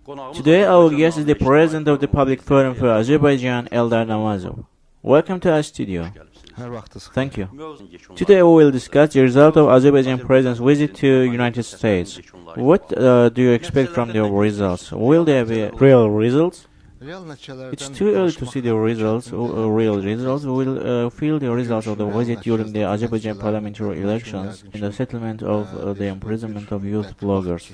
Today our guest is the President of the Public Forum for Azerbaijan, Eldar Namazov. Welcome to our studio. Thank you. Today we will discuss the result of Azerbaijan President's visit to United States. What do you expect from the results? Will there be real results? It's too early to see the results, real results. We will feel the results of the visit during the Azerbaijan parliamentary elections in the settlement of the imprisonment of youth bloggers.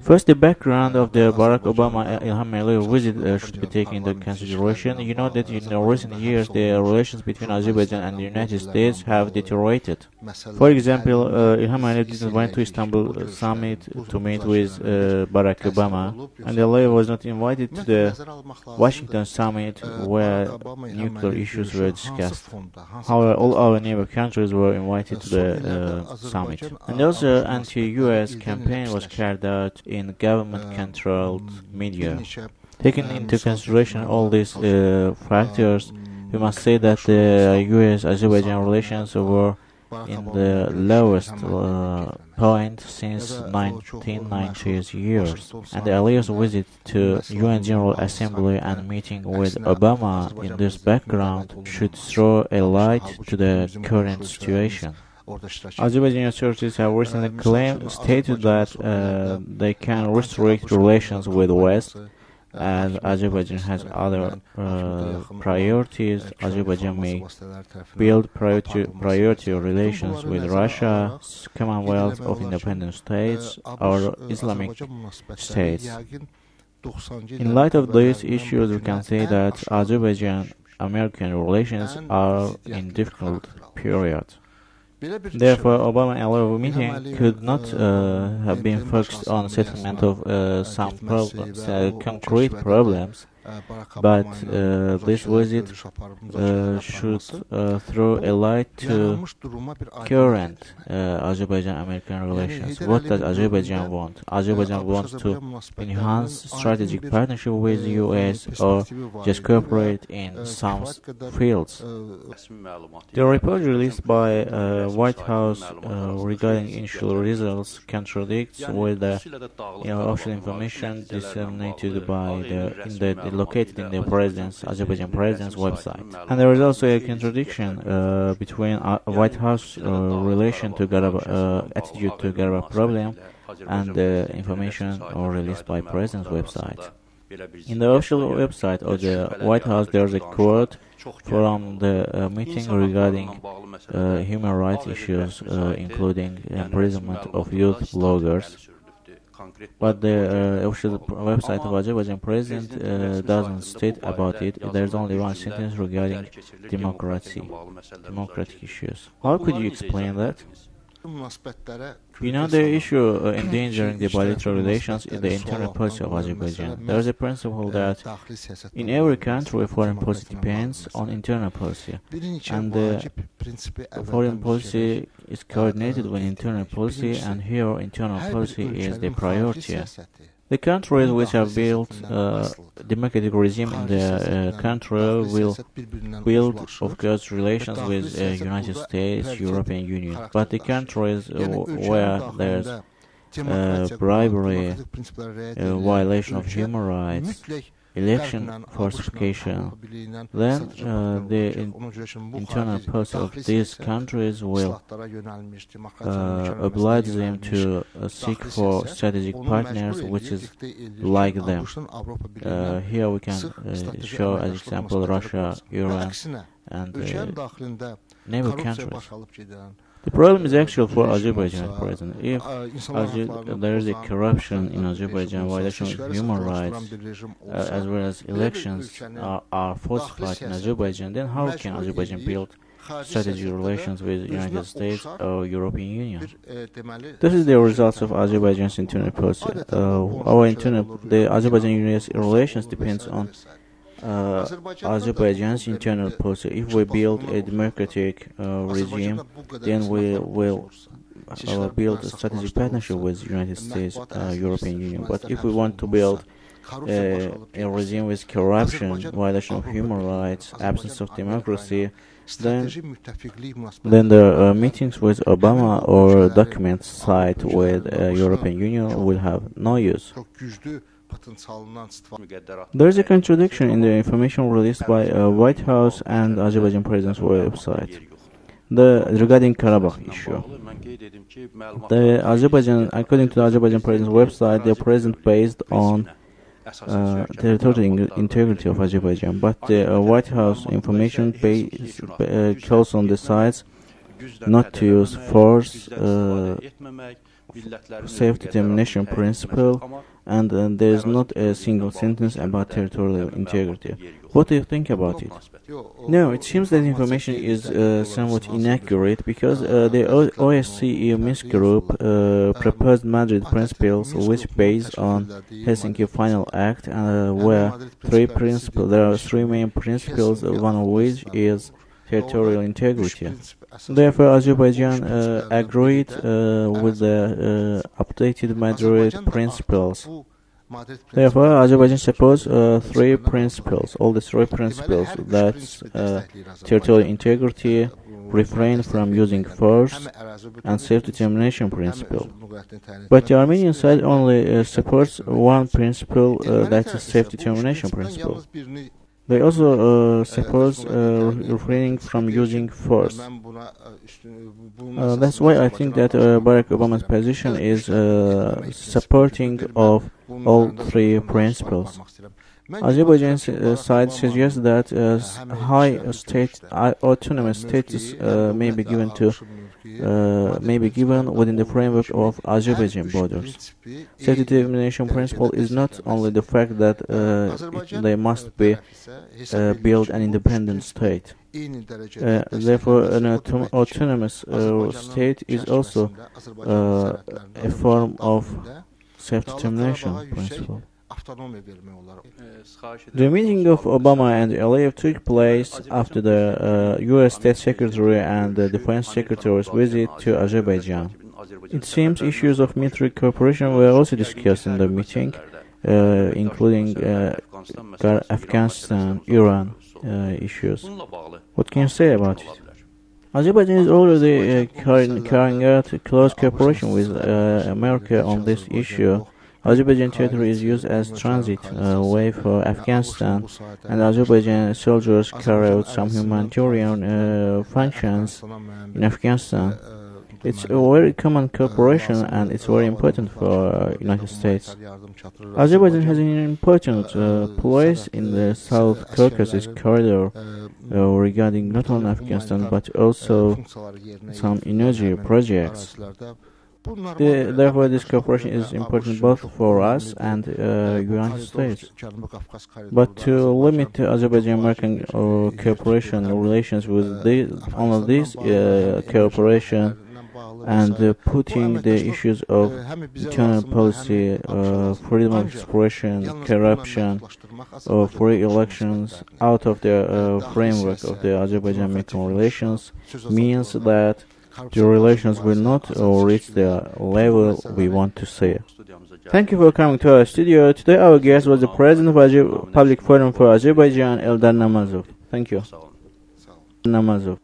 First, the background of the Barack Obama-Ilham Aliyev visit should be taken into consideration. You know that in recent years the relations between Azerbaijan and the United States have deteriorated. For example, Ilham Aliyev didn't went to Istanbul summit to meet with Barack Obama, and Aliyev was not invited to the Washington summit where nuclear issues were discussed. However, all our neighbor countries were invited to the summit. And also anti-US campaign was carried out in government-controlled media. Taking into consideration all these factors, we must say that the US-Azerbaijan relations were in the lowest point since 1990s years, and Aliyev's visit to UN General Assembly and meeting with Obama in this background should throw a light to the current situation. Azerbaijani authorities have recently stated that they can restrict relations with the West, as Azerbaijan has other priorities. Azerbaijan may build priority relations with Russia, Commonwealth of Independent States, or Islamic states. In light of these issues, we can say that Azerbaijan-American relations are in difficult period. Therefore, Obama and Aliyev meeting could not have been focused on settlement of some problems, concrete problems, but this visit should throw a light to current Azerbaijan-American relations. What does Azerbaijan want? Azerbaijan wants to enhance strategic partnership with the US or just cooperate in some fields. The report released by White House regarding initial results contradicts with the official information disseminated by located in the Azerbaijan president's website. And there is also a contradiction between White House relation to attitude to Karabakh problem and the information released by president's website. In the official website of the White House, there is a quote from the meeting regarding human rights issues, including imprisonment of youth bloggers. But the official website of Azerbaijan president doesn't state about it. There's only one sentence regarding democratic issues. How could you explain that? You know, the issue endangering the bilateral relations is the internal policy of Azerbaijan. There is a principle that in every country foreign policy depends on internal policy, and the foreign policy is coordinated with internal policy, and here internal policy is the priority. The countries which have built democratic regime in the country will build, of course, relations with the United States, European Union. But the countries where there's bribery, violation of human rights, election falsification, then the internal policy of these countries will oblige them to seek for strategic partners which is like them. Here we can show as example Russia, Iran, and neighbor countries. The problem is actual for Azerbaijan at present. If there is a corruption in Azerbaijan, violation of human rights, as well as elections are falsified in Azerbaijan, then how can Azerbaijan build strategic relations with the United States or European Union? This is the results of Azerbaijan's internal policy. The Azerbaijan-US relations depends on Azerbaijan's internal policy. If we build a democratic regime, then we will build a strategic partnership with the United States, European Union. But if we want to build a regime with corruption, violation of human rights, absence of democracy, then the meetings with Obama or documents signed with European Union will have no use. There is a contradiction in the information released by White House and Azerbaijan President's website regarding Karabakh issue. According to the Azerbaijan President's website, the president based on territorial integrity of Azerbaijan, but the White House information calls on the sides not to use force, self-determination principle, and there is not a single sentence about territorial integrity. What do you think about it? No, it seems that information is somewhat inaccurate because the OSCE Minsk group proposed Madrid principles which based on Helsinki Final Act, where there are three main principles, one of which is territorial integrity. Therefore, Azerbaijan agreed with the updated Madrid principles. Therefore, Azerbaijan supports three principles, all the three principles, that's territorial integrity, refrain from using force, and self-determination principle. But the Armenian side only supports one principle, that's the self-determination principle. They also support refraining from using force. That's why I think that Barack Obama's position is supporting of all three principles. Azerbaijan's side suggests that high state autonomous status may be given within the framework of Azerbaijan borders. Self-determination principle is not only the fact that they must build an independent state. Therefore, an autonomous state is also a form of self-determination principle. The meeting of Obama and Aliyev took place after the U.S. State Secretary and the Defense Secretary's visit to Azerbaijan. It seems issues of military cooperation were also discussed in the meeting, including Afghanistan, Iran issues. What can you say about it? Azerbaijan is already carrying out close cooperation with America on this issue. Azerbaijan territory is used as transit way for Afghanistan, and Azerbaijan soldiers carry out some humanitarian functions in Afghanistan. It's a very common cooperation, and it's very important for United States. Azerbaijan has an important place in the South Caucasus corridor regarding not only Afghanistan but also some energy projects. Therefore, this cooperation is important both for us and United States. But to limit the Azerbaijan-American cooperation relations with only this cooperation and putting the issues of internal policy, freedom of expression, corruption, or free elections out of the framework of the Azerbaijan-American relations means that the relations will not reach the level we want to see. Thank you for coming to our studio. Today our guest was the President of Public Forum for Azerbaijan, Eldar Namazov. Thank you. Namazov.